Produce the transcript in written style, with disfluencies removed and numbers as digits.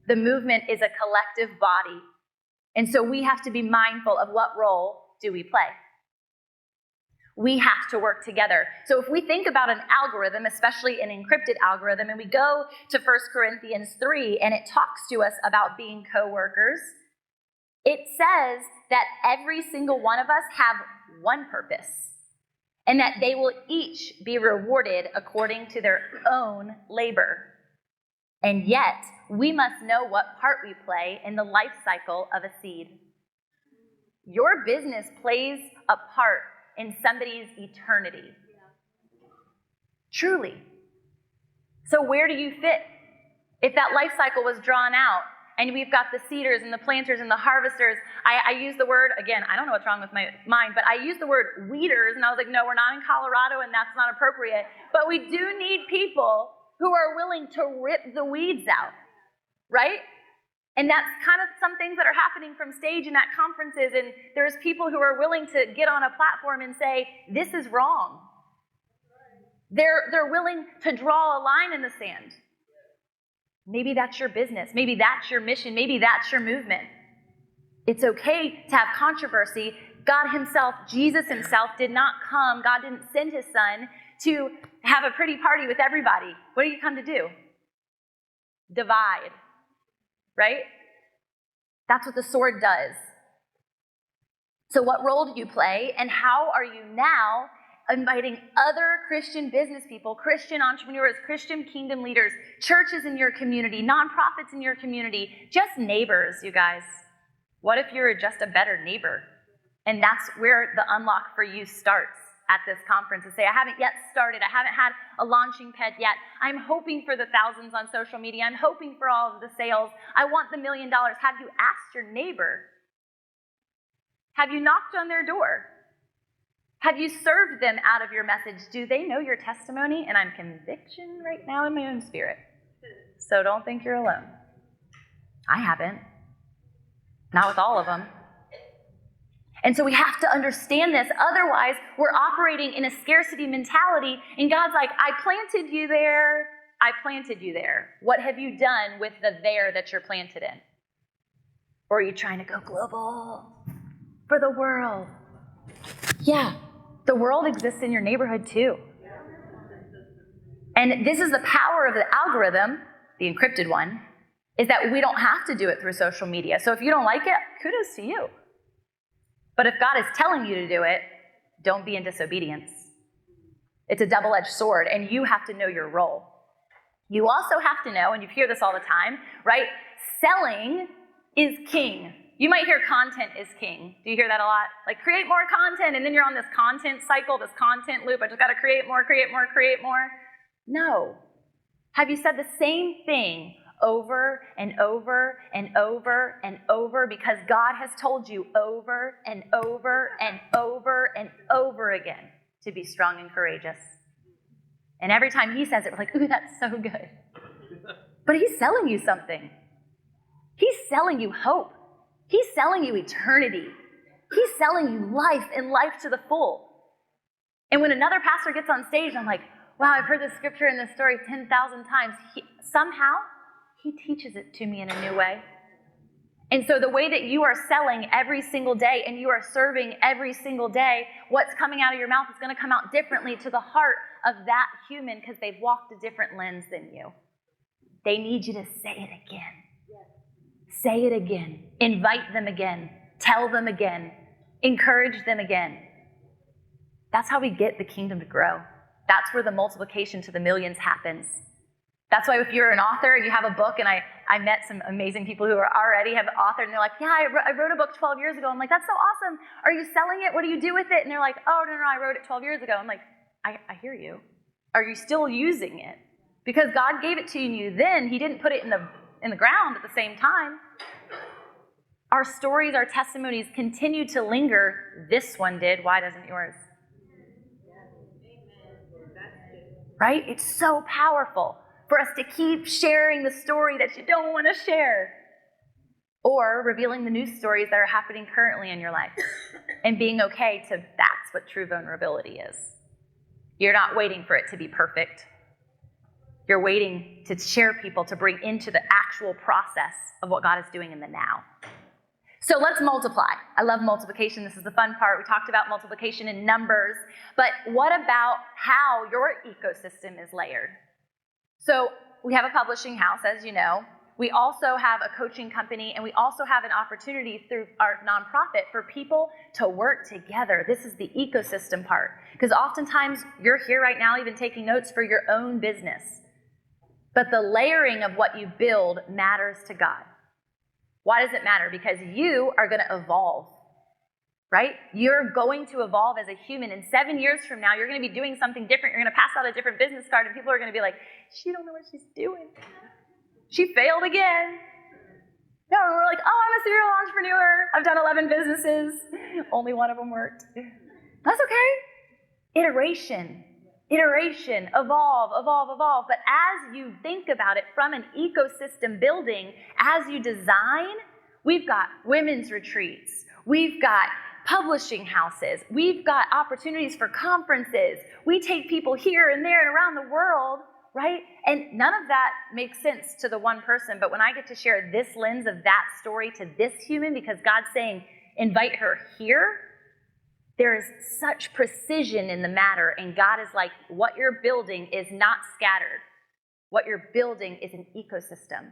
The movement is a collective body. And so we have to be mindful of what role do we play. We have to work together. So if we think about an algorithm, especially an encrypted algorithm, and we go to 1 Corinthians 3, and it talks to us about being co-workers, it says that every single one of us have one purpose, and that they will each be rewarded according to their own labor. And yet, we must know what part we play in the life cycle of a seed. Your business plays a part in somebody's eternity. Truly. So where do you fit? If that life cycle was drawn out, and we've got the seeders and the planters and the harvesters, I use the word, again, I don't know what's wrong with my mind, but I use the word weeders, and I was like, no, we're not in Colorado, and that's not appropriate. But we do need people who are willing to rip the weeds out, right? And that's kind of some things that are happening from stage and at conferences, and there's people who are willing to get on a platform and say, this is wrong. They're willing to draw a line in the sand. Maybe that's your business. Maybe that's your mission. Maybe that's your movement. It's okay to have controversy. God himself, Jesus himself, did not come. God didn't send his son to have a pretty party with everybody. What did he come to do? Divide. Right? That's what the sword does. So what role do you play, and how are you now inviting other Christian business people, Christian entrepreneurs, Christian kingdom leaders, churches in your community, nonprofits in your community, just neighbors, you guys? What if you're just a better neighbor? And that's where the unlock for you starts at this conference, and say, I haven't yet started. I haven't had a launching pad yet. I'm hoping for the thousands on social media. I'm hoping for all of the sales. I want the $1 million. Have you asked your neighbor? Have you knocked on their door? Have you served them out of your message? Do they know your testimony? And I'm conviction right now in my own spirit. So don't think you're alone. I haven't. Not with all of them. And so we have to understand this. Otherwise, we're operating in a scarcity mentality. And God's like, I planted you there. I planted you there. What have you done with the there that you're planted in? Or are you trying to go global for the world? Yeah, the world exists in your neighborhood too. And this is the power of the algorithm, the encrypted one, is that we don't have to do it through social media. So if you don't like it, kudos to you. But if God is telling you to do it, don't be in disobedience. It's a double-edged sword, and you have to know your role. You also have to know, and you hear this all the time, right? Selling is king. You might hear content is king. Do you hear that a lot? Like, create more content, and then you're on this content cycle, this content loop. I just got to create more, create more, create more. No. Have you said the same thing over and over and over and over because God has told you over and over and over and over again to be strong and courageous? And every time he says it, we're like, ooh, that's so good. But he's selling you something. He's selling you hope. He's selling you eternity. He's selling you life and life to the full. And when another pastor gets on stage, I'm like, wow, I've heard this scripture and this story 10,000 times. Somehow, he teaches it to me in a new way. And so the way that you are selling every single day and you are serving every single day, what's coming out of your mouth is going to come out differently to the heart of that human because they've walked a different lens than you. They need you to say it again. Say it again. Invite them again. Tell them again. Encourage them again. That's how we get the kingdom to grow. That's where the multiplication to the millions happens. That's why if you're an author and you have a book, and I met some amazing people who already have authored, and they're like, yeah, I wrote a book 12 years ago. I'm like, that's so awesome. Are you selling it? What do you do with it? And they're like, oh, no, I wrote it 12 years ago. I'm like, I hear you. Are you still using it? Because God gave it to you then. He didn't put it in the ground at the same time. Our stories, our testimonies continue to linger. This one did. Why doesn't yours? Right? It's so powerful for us to keep sharing the story that you don't want to share, or revealing the news stories that are happening currently in your life and being okay to that's what true vulnerability is. You're not waiting for it to be perfect. You're waiting to share people to bring into the actual process of what God is doing in the now. So let's multiply. I love multiplication. This is the fun part. We talked about multiplication in numbers, but what about how your ecosystem is layered? So we have a publishing house, as you know. We also have a coaching company, and we also have an opportunity through our nonprofit for people to work together. This is the ecosystem part, because oftentimes you're here right now even taking notes for your own business. But the layering of what you build matters to God. Why does it matter? Because you are going to evolve, right? You're going to evolve as a human. And 7 years from now, you're going to be doing something different. You're going to pass out a different business card, and people are going to be like, she don't know what she's doing. She failed again. No, we're like, oh, I'm a serial entrepreneur. I've done 11 businesses. Only one of them worked. That's okay. Iteration, evolve. But as you think about it from an ecosystem building, as you design, we've got women's retreats. We've got publishing houses. We've got opportunities for conferences. We take people here and there and around the world, right? And none of that makes sense to the one person, but when I get to share this lens of that story to this human, because God's saying, invite her here, there is such precision in the matter, and God is like, what you're building is not scattered. What you're building is an ecosystem.